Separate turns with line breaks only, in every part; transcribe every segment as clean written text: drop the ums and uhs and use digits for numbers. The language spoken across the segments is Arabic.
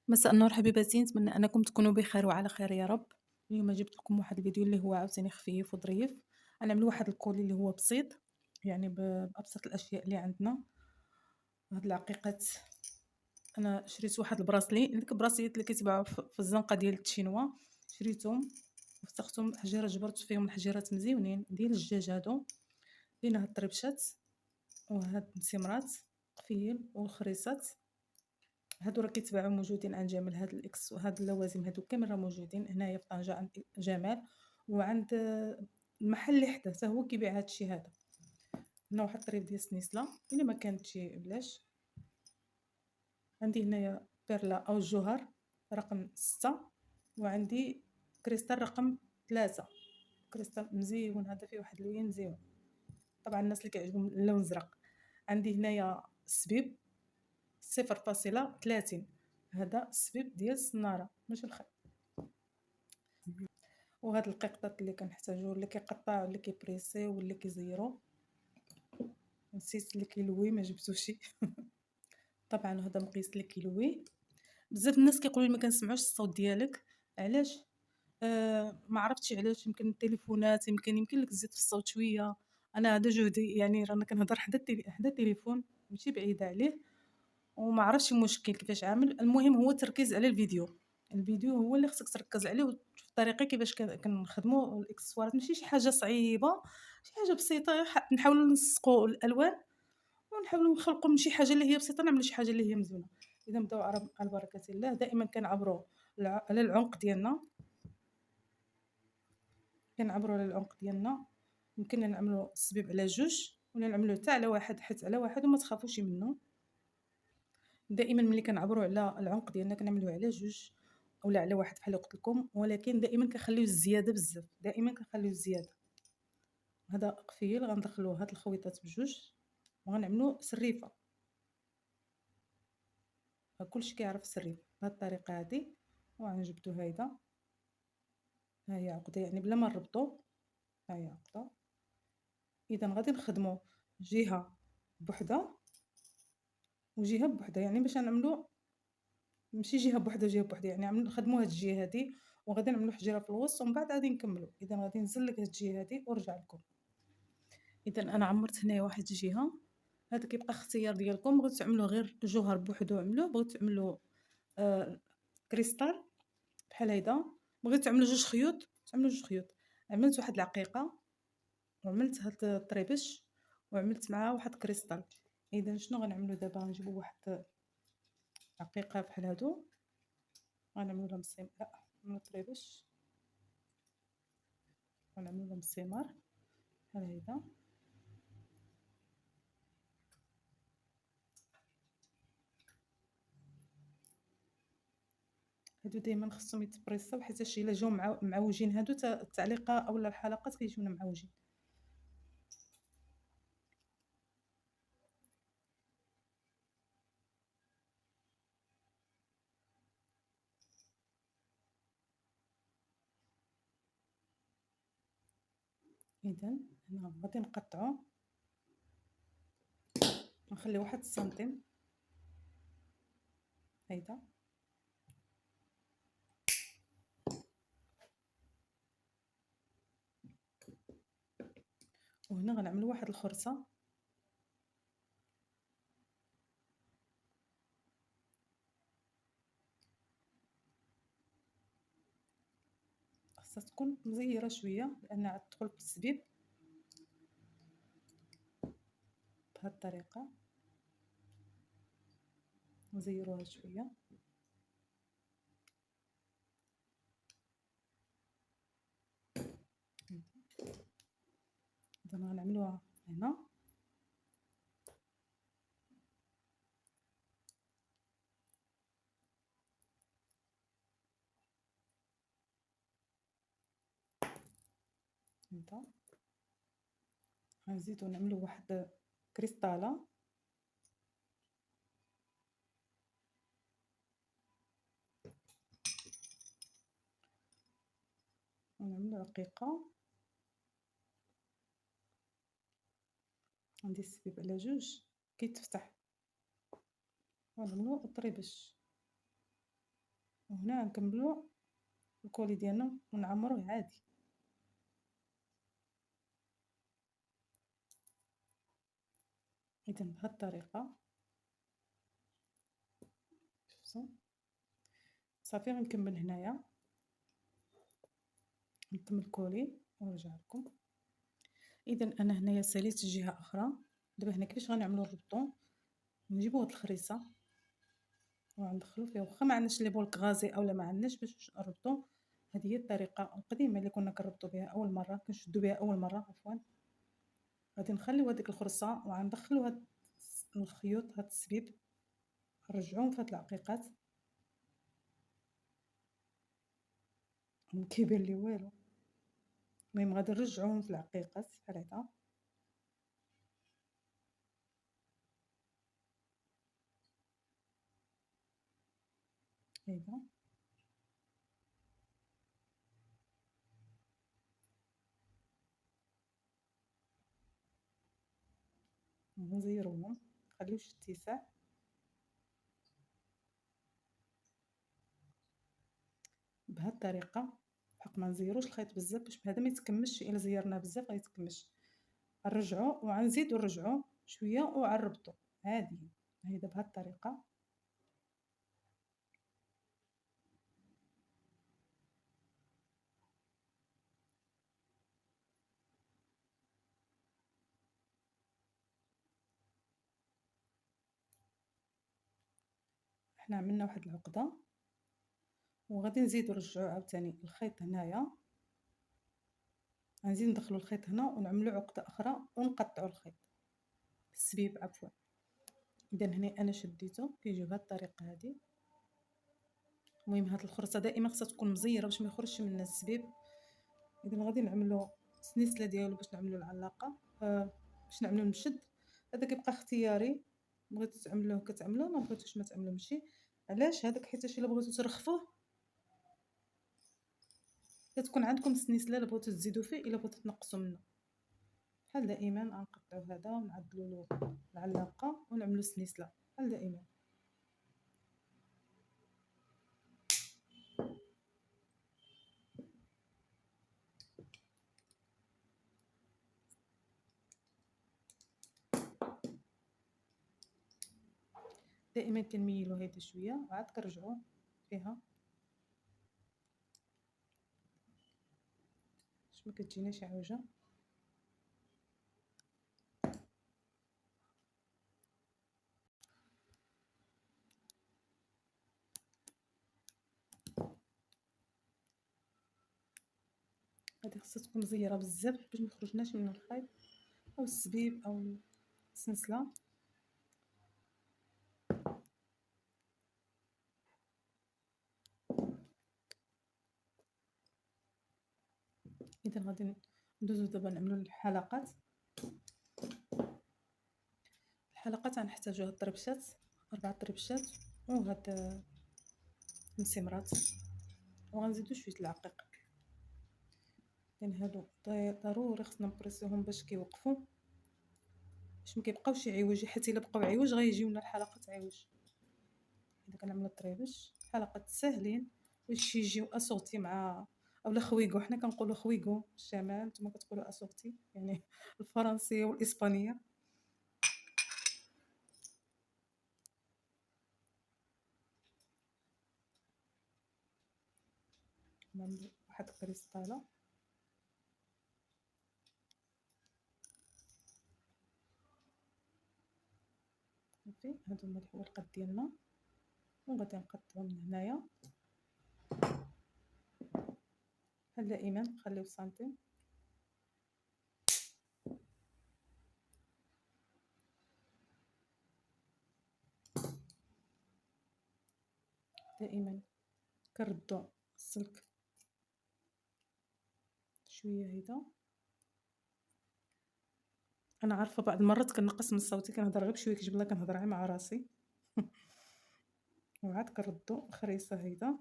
مساء النور حبيباتي، نتمنى أنكم تكونوا بخير وعلى خير يا رب. اليوم جبت لكم واحد الفيديو اللي هو عاوتاني خفيف وظريف. غنعملوا واحد الكولي اللي هو بسيط، يعني بأبسط الأشياء اللي عندنا. هاد العقيقات أنا شريت واحد البراسلي، ديك البراسليات اللي كيتباعوا في الزنقة ديال التشينوا، شريتهم وفتقتهم حجيرة، جبرت فيهم الحجيرات مزيونين ديال الدجاج. هادو لينا هاد الطريبشات وهاد المسمرات قفيل والخريصات، هادو راه كيتباعوا موجودين عند جمال. هاد الاكس وهاد اللوازم هادو كامل راه موجودين هنايا في طنجة عند جمال، وعند المحل اللي حداه حتى هو كيبيع هادشي هذا. هنا واحد الطريف ديال السنيسله الا ما كانتش بلاش. عندي هنايا بيرلا او الجوهر رقم 6، وعندي كريستال رقم 3. كريستال مزيون هذا، فيه واحد اللون مزيون، طبعا الناس اللي كيعجبهم اللون الزرق. عندي هنايا السبيب 0.30، هذا السبيب ديال السناره ماشي الخيط. وهاد القطط اللي كنحتاجو، اللي كيقطع واللي كيبريسي واللي كيزيرو. نسيت اللي كيلوي ما جبتوش طبعا هذا مقياس اللي كيلوي. بزاف الناس كيقولوا لي ما كنسمعوش الصوت ديالك، علاش؟ ما عرفتش علاش، يمكن التليفونات، يمكن لك زيد في الصوت شويه. انا هذا جهدي، يعني رانا كنهضر حدا التليفون ماشي بعيده عليه، وما عرفتش المشكل كيفاش عامل. المهم هو التركيز على الفيديو. الفيديو هو اللي خصك تركز عليه، وتشوف الطريقه كيفاش كنخدموا الاكسسوارات. ماشي شي حاجه صعيبه، شي حاجه بسيطه. نحاولوا نسقوا الالوان ونحاولوا نخلقوا من شي حاجه اللي هي بسيطه نعملوا شي حاجه اللي هي مزيونه. اذا نبداو على بركه الله. دائما كنعبروا على العنق ديالنا، يمكن نعملوا السبيب على جوج ولا نعملوه حتى على واحد، حيت على واحد وما تخافوش منه. دائما ملي كنعبروا على العنق ديالنا كنعملوه على جوج اولا على واحد بحال قلت لكم، ولكن دائما كنخليو الزياده بزاف، دائما كنخليو الزياده. هذا قفيل غندخلوا هاد الخويطات بجوج وغنعملوا سريفه. كلشي كيعرف السريفه بهاد الطريقه هادي. وغنجبدوا هيدا، ها هي عقده يعني بلا ما نربطو، ها هي عقده. اذا غادي نخدموا جهه بوحده وجهه بوحده، يعني باش نعملوا ماشي جهه بوحده جهه بوحده، يعني نخدموا هاد الجهه هادي وغادي نعملوا حجيره في الوسط ومن بعد غادي نكملوا. اذا غادي نزلك هاد الجهه هادي ونرجع لكم. اذا انا عمرت هنايا واحد الجهه، هذا كيبقى اختيار ديالكم. بغيتو تعملوا غير الجوهر بوحدو عملوه، بغيتو تعملوا آه كريستال بحال هيدا، بغيتو تعملوا جوج خيوط تعملوا جوج خيوط. عملت واحد العقيقه وعملت هاد الطريبش وعملت معاه واحد كريستال. اذا شنو غنعملوا دابا؟ غنجيبوا واحد عقيقه بحال هادو، غنعملوا لها لا نعملوا طريبش ونعملوا لها مسمار بحال هيدا. هادو دائما خصهم يتبريصاو، حيت الا جاو معوجين هادو التعليقه اولا الحلقات كيجيونا معوجين. اذا هنا غادي نقطعو، نخلي 1 سنتيم هيدا. وهنا غنعملوا واحد الخرصه، خاصها تكون مزيره شويه لان عاد تدخل في السبيب بهاد الطريقه. نزيروها شويه. اذا غنعملوها هنا هنا. غنزيدو نعملو واحد كريستاله ونعملو رقيقه. عندي السبيب على جوج كيتفتح ونعملو الطريبش. وهنا نكملو الكولي ديالنا ونعمروه عادي. اذا بهذه الطريقه شفتوا صافي. غنكمل هنايا نكمل الكولي ونرجع لكم. اذا انا هنايا ساليت جهه اخرى. دابا هنا كيفاش غنعملوا الربطون؟ نجيبوا هاد الخريصه وغندخلوا فيه، واخا ما عندناش لي بول غازي اولا ما عندناش باش نربطوا. هذه هي الطريقه القديمه اللي كنا كنربطوا بها اول مره، كنشدوا بها اول مره عفوا. غادي نخليو هذيك الخرصه وغندخلوا هاد الخيوط، هاد السبيب نرجعوهم في هاد العقيقات. ما كيبان لي والو. المهم غادي نرجعوهم في العقيقات بحال هكا. هيدا نزيروهم، نخليوش اتساع بهاد الطريقه. بحق ما نزيروش الخيط بزاف باش هذا ما يتكمش. الا زيرناه بزاف غيتكمش. نرجعو وغنزيدو نرجعو شويه وغنربطو عادي. هيدا بهاد الطريقه. حنا عملنا واحد العقده وغادي نزيدو نرجعو عاوتاني الخيط هنايا. غنزيد ندخلو الخيط هنا ونعملو عقده اخرى ونقطعو الخيط السبيب عفوا. اذا هنا انا شديته كيجيو بهاد الطريقه هذه. المهم هاد الخرصه دائما خصها تكون مزيره باش ما يخرجش منها السبيب. اذا غادي نعملو السنيسله ديالو باش نعملو العلاقه، باش نعملو المشد. هذا كيبقى اختياري، بغيتو تعملوه كتعملوه، ما بغيتوش ما تعملوهمش. علاش هذاك؟ حيت الا بغيتو ترخفوه كتكون عندكم السنيسله الا بغيتو تزيدو فيه الا بغيتو تنقصوا منه. بحال دائما غنقطعو هذا ونعدلو له العلاقه ونعملو السنيسله بحال دائما. دائما كنميلو هيدا شويه وعاد كنرجعو فيها باش ما كتجيناش عوجه. هذه خصها تكون مزيره بزاف باش ما يخرجناش من الخيط او السبيب او السنسله. اذا غادي ندوزو دابا نعملو الحلقات. الحلقات غنحتاجو هاد الطربشات، 4 طربشات وهاد المسمرات، وغنزيدو شويه العقيق. لان هادو ضروري خصنا نبريسيوهم باش كيوقفوا، باش ما كيبقاوش يعوج، حيت الا بقاو عوج غيجيونا الحلقات عوج. اذا كنعملو الطريبش حلقات ساهلين باش يجيو اسورتي مع اولا خويغو. حنا كنقولوا خويغو في الشمال، نتوما كتقولوا اسورتي، يعني الفرنسيه والاسبانيه. نعملو واحد الكريستاله صافي. هادو هما الحوالقات ديالنا وغادي نقطعو من هنايا بحال دائما. نخليو سنتيم دائما. كنردو السلك شويه هيدا. انا عارفه بعض المرات كنقص من صوتي، كنهضر غير بشويه كتجبد كنهضر مع راسي. وعاد كنردو الخريصه هيدا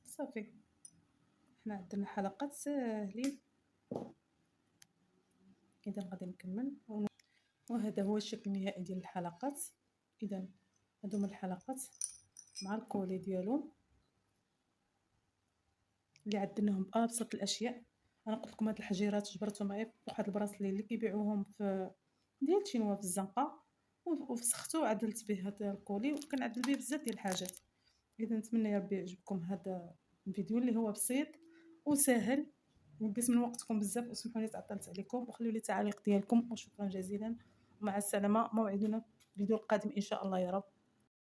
صافي. حنا عندنا حلقات ساهلين إذا غادي نكمل. وهذا هو الشكل النهائي ديال الحلقات. إذا هادو هما الحلقات مع الكولي ديالهم اللي عدلناهم بابسط الاشياء. انا قلت لكم هاد الحجيرات جبرتهم غير بواحد البراسلي اللي كيبيعوهم في ديال شينوا في الزنقه، وفسختو وعدلت به هذا الكولي، وكنعدل به بزاف ديال الحاجات. اذا نتمنى يا ربي يعجبكم هذا الفيديو اللي هو بسيط وسهل. نقص من وقتكم بزاف، وسمحوا لي تعطلت عليكم، وخليوا لي تعاليق ديالكم، وشكرا جزيلا ومع السلامه. موعدنا الفيديو القادم ان شاء الله يا رب.